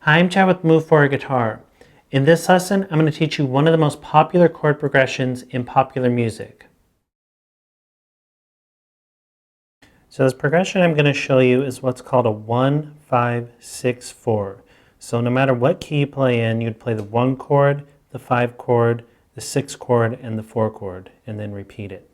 Hi, I'm Chad with Move Forward Guitar. In this lesson, I'm going to teach you one of the most popular chord progressions in popular music. So this progression I'm going to show you is what's called a 1-5-6-4. So no matter what key you play in, you'd play the 1 chord, the 5 chord, the 6 chord, and the 4 chord, and then repeat it.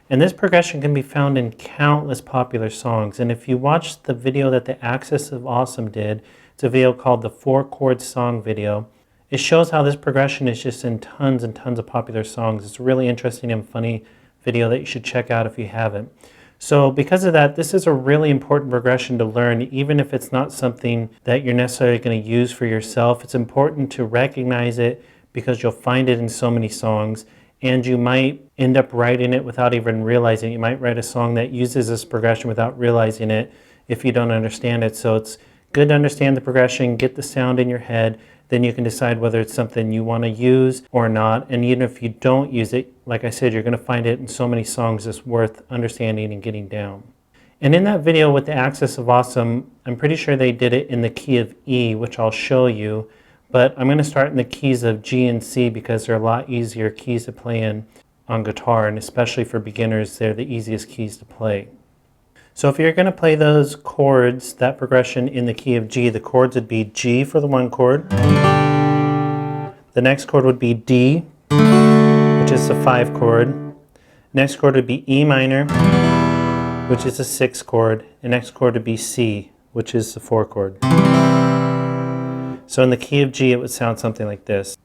And this progression can be found in countless popular songs. And if you watch the video that the Axis of Awesome did, it's a video called the 4 Chord Song video. It shows how this progression is just in tons and tons of popular songs. It's a really interesting and funny video that you should check out if you haven't. So because of that, this is a really important progression to learn, even if it's not something that you're necessarily going to use for yourself. It's important to recognize it because you'll find it in so many songs. And you might end up writing it without even realizing it. You might write a song that uses this progression without realizing it if you don't understand it. So it's good to understand the progression, get the sound in your head, then you can decide whether it's something you want to use or not. And even if you don't use it, like I said, you're going to find it in so many songs it's worth understanding and getting down. And in that video with the Axis of Awesome, I'm pretty sure they did it in the key of E, which I'll show you. But I'm going to start in the keys of G and C because they're a lot easier keys to play in on guitar, and especially for beginners, they're the easiest keys to play. So if you're going to play those chords, that progression in the key of G, the chords would be G for the 1 chord. The next chord would be D, which is the 5 chord. Next chord would be E minor, which is the 6 chord. And next chord would be C, which is the 4 chord. So in the key of G, it would sound something like this.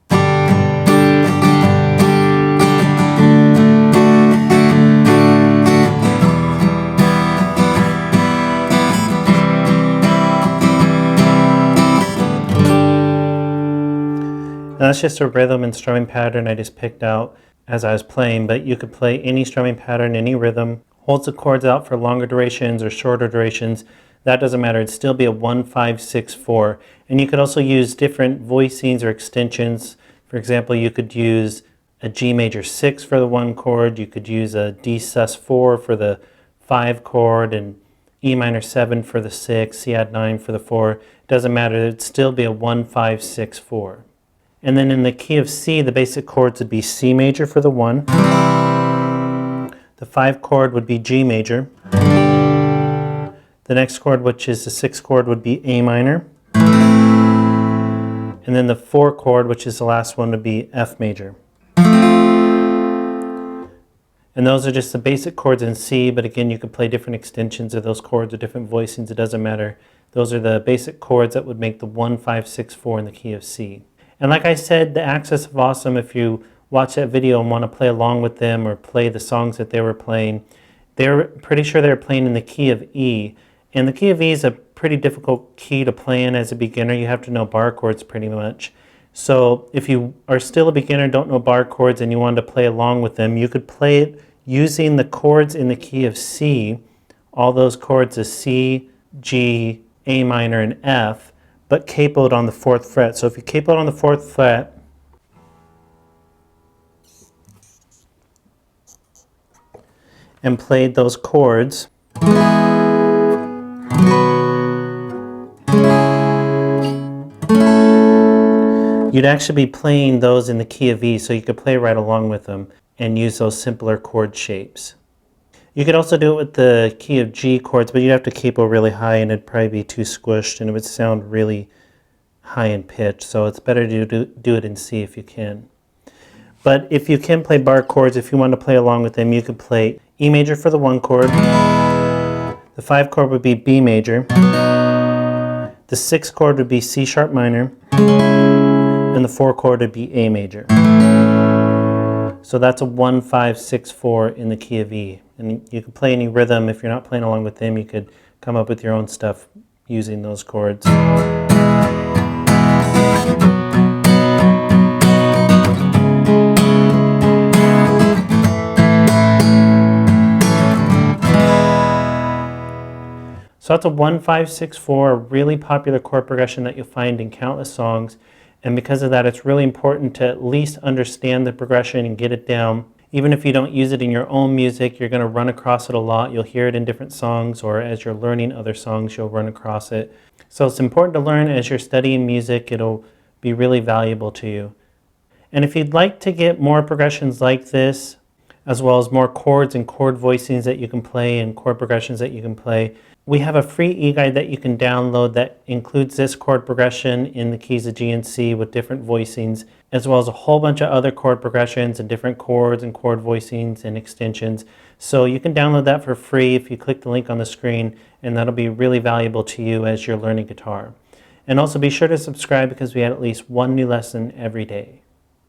Now that's just a rhythm and strumming pattern I just picked out as I was playing, but you could play any strumming pattern, any rhythm, holds the chords out for longer durations or shorter durations. That doesn't matter. It'd still be a 1-5-6-4. And you could also use different voicings or extensions. For example, you could use a G major 6 for the 1 chord. You could use a D sus4 for the 5 chord and E minor 7 for the 6, C add 9 for the 4. It doesn't matter. It'd still be a 1-5-6-4. And then in the key of C, the basic chords would be C major for the 1. The 5 chord would be G major. The next chord, which is the 6th chord, would be A minor. And then the 4 chord, which is the last one, would be F major. And those are just the basic chords in C, but again, you could play different extensions of those chords or different voicings. It doesn't matter. Those are the basic chords that would make the 1-5-6-4 in the key of C. And like I said, the Axis of Awesome, if you watch that video and want to play along with them or play the songs that they were playing, they're pretty sure they were playing in the key of E. And the key of E is a pretty difficult key to play in as a beginner. You have to know bar chords pretty much. So if you are still a beginner, don't know bar chords, and you want to play along with them, you could play it using the chords in the key of C. All those chords is C, G, A minor, and F, but capoed on the 4th fret. So if you capoed on the 4th fret, and played those chords, you'd actually be playing those in the key of E, so you could play right along with them and use those simpler chord shapes. You could also do it with the key of G chords, but you'd have to capo really high and it'd probably be too squished and it would sound really high in pitch, so it's better to do it in C if you can. But if you can play bar chords, if you want to play along with them, you could play E major for the 1 chord, the 5 chord would be B major, the 6th chord would be C sharp minor, and the 4 chord would be A major. So that's a 1-5-6-4 in the key of E. And you can play any rhythm. If you're not playing along with them, you could come up with your own stuff using those chords. So that's a 1-5-6-4, a really popular chord progression that you'll find in countless songs. And because of that, it's really important to at least understand the progression and get it down. Even if you don't use it in your own music, you're going to run across it a lot. You'll hear it in different songs, or as you're learning other songs, you'll run across it. So it's important to learn as you're studying music. It'll be really valuable to you. And if you'd like to get more progressions like this, as well as more chords and chord voicings that you can play and chord progressions that you can play, we have a free eGuide that you can download that includes this chord progression in the keys of G and C with different voicings, as well as a whole bunch of other chord progressions and different chords and chord voicings and extensions. So you can download that for free if you click the link on the screen, and that'll be really valuable to you as you're learning guitar. And also be sure to subscribe because we have at least one new lesson every day.